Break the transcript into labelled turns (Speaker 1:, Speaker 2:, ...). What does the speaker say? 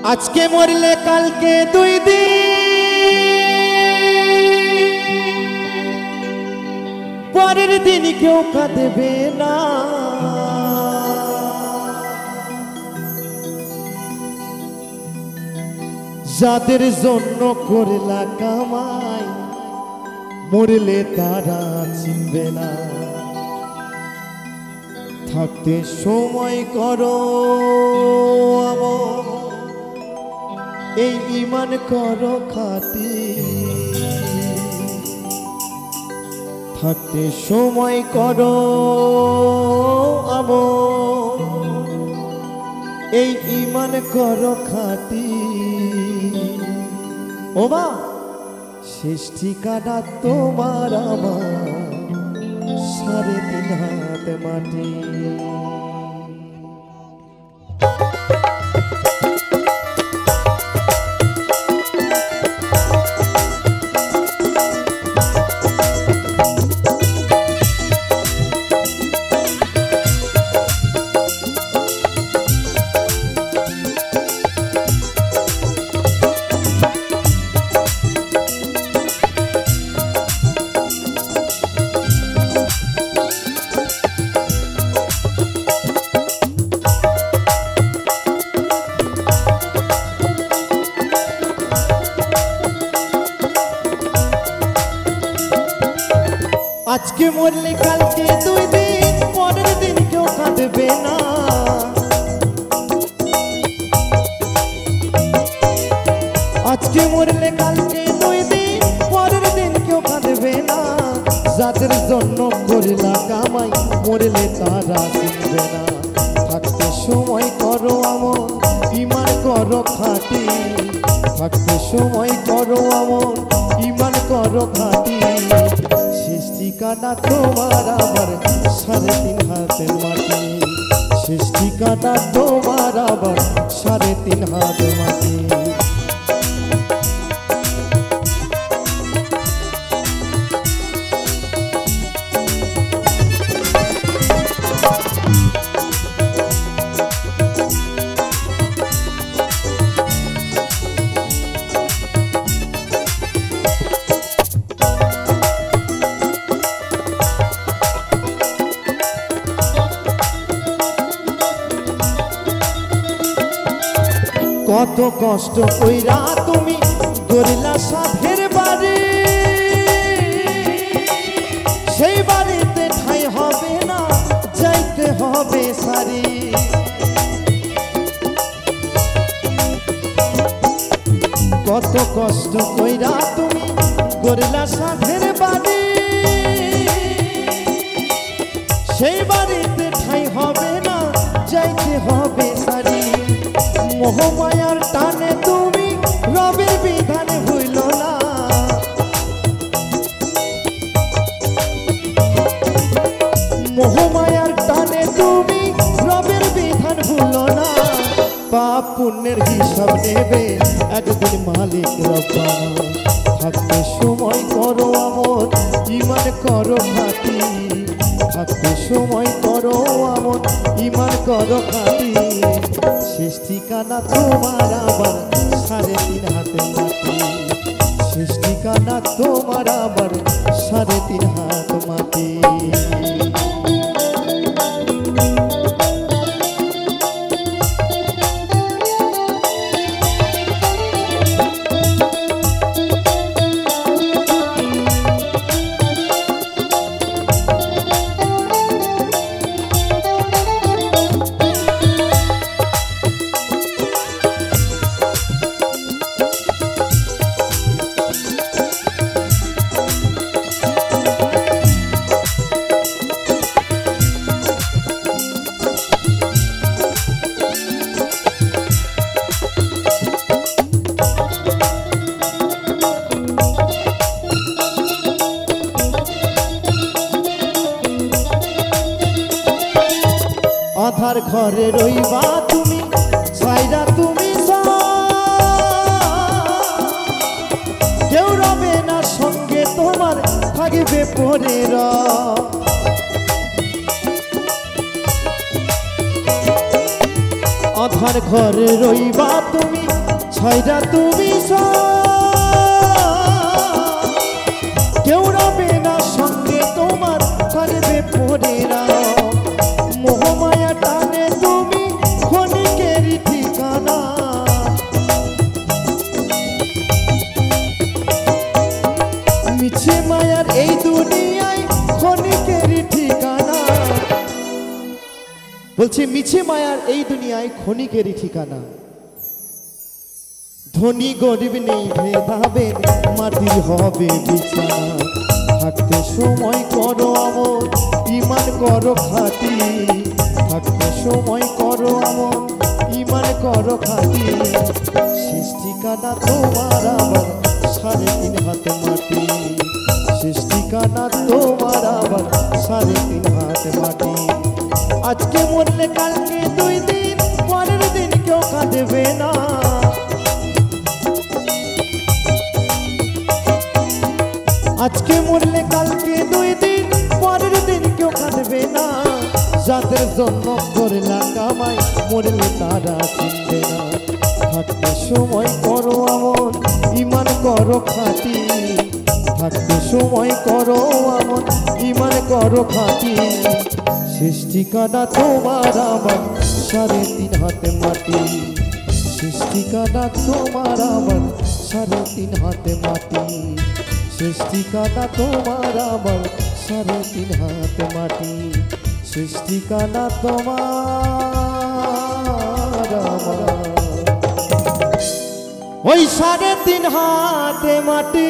Speaker 1: आज के मरले कल के दुई दिन परेर दिन क्यों काঁদবে ना যাদের জন্য করলা কামাই মরলে তারা চিনবে না থাকতে সময় করো আমল এই ঈমান করো খাঁটি থাকতে সময় করো আমল এই ঈমান করো খাঁটি ও মা শেষ ঠিকানা তোমার আমার 3.5 হাত মাটি आज के मरले कल के दुई दिन परेर दिन क्यों काঁদবে ना आज के मरले कल के दुई दिन परेर दिन क्यों काঁদবে ना যাদের জন্য করলা কামাই মরলে তারা চিনবে না থাকতে সময় করো আমল ঈমান করো খাঁটি থাকতে সময় করো আমল ঈমান করো খাঁটি শেষ ঠিকানা তোমার আবার 3.5 হাতের মাটি শেষ ঠিকানা তোমার আবার 3.5 হাত মাটি কত কষ্ট কইরা তুমি গড়লা সাধের বাড়ি সেই বাড়িতে ঠাই হবে না যাইতে হবে সারি কত কষ্ট কইরা তুমি গড়লা সাধের বাড়ি সেই বাড়িতে ঠাই হবে না যাইতে হবে সারি মোহমায়ার টানে তুমি রবের বিধান ভুলো না মোহমায়ার টানে তুমি রবের বিধান ভুলো না পাপ পুণ্যের হিসাব নেবে একদিন মালিক রব্বানা থাকতে সময় করো আমল ঈমান করো খাঁটি থাকতে সময় করো আমল ঈমান করো খাঁটি শেষ ঠিকানা তোমার আবার 3.5 হাতের মাটি শেষ ঠিকানা তোমার আবার 3.5 হাত মাটি আধার ঘরে রইবা তুমি ছাইরা তুমি কেউ রবে না সঙ্গে তোমার থাকবে পরের আধার ঘরে রইবা তুমি ছাইরা তুমি কেউ রবে না সঙ্গে তোমার কাঁদবে পড়ে না মোহমায়া টানে তুমি ক্ষণিকেরই ঠিকানা মিছে মায়ার এই দুনিয়ায় ক্ষণিকেরই ঠিকানা বলছি মিছে মায়ার এই দুনিয়ায় ক্ষণিকেরই ঠিকানা ধনী গরিব নেই ভেদাভেদ মাটির হবে বিছানা থাকতে সময় করো আমল ইমান করো খাঁটি থাকতে সময় করো আমল ইমান করো খাঁটি শেষ ঠিকানা তোমার আবার 3.5 হাত মাটি শেষ ঠিকানা তোমার আবার 3.5 হাত মাটি আজকে মরলে কালকে 2 দিন পরের দিন কেউ কাঁদবে না আজকে মরলে কালকে 2 দিন পরের দিন কেউ কাঁদবে না যাদের জন্য করলা কামাই মরলে তারা চিনবে না থাকতে সময় করো আমল ইমান করো খাঁটি থাকতে সময় করো আমল ইমান করো খাঁটি শেষ ঠিকানা তোমার আমার 3.5 হাত মাটি শেষ ঠিকানা তোমার আমার 3.5 হাত মাটি শেষ ঠিকানা তোমার আমার 3.5 হাত মাটি শেষ ঠিকানা তোমার আমার ওই 3.5 হাত মাটি।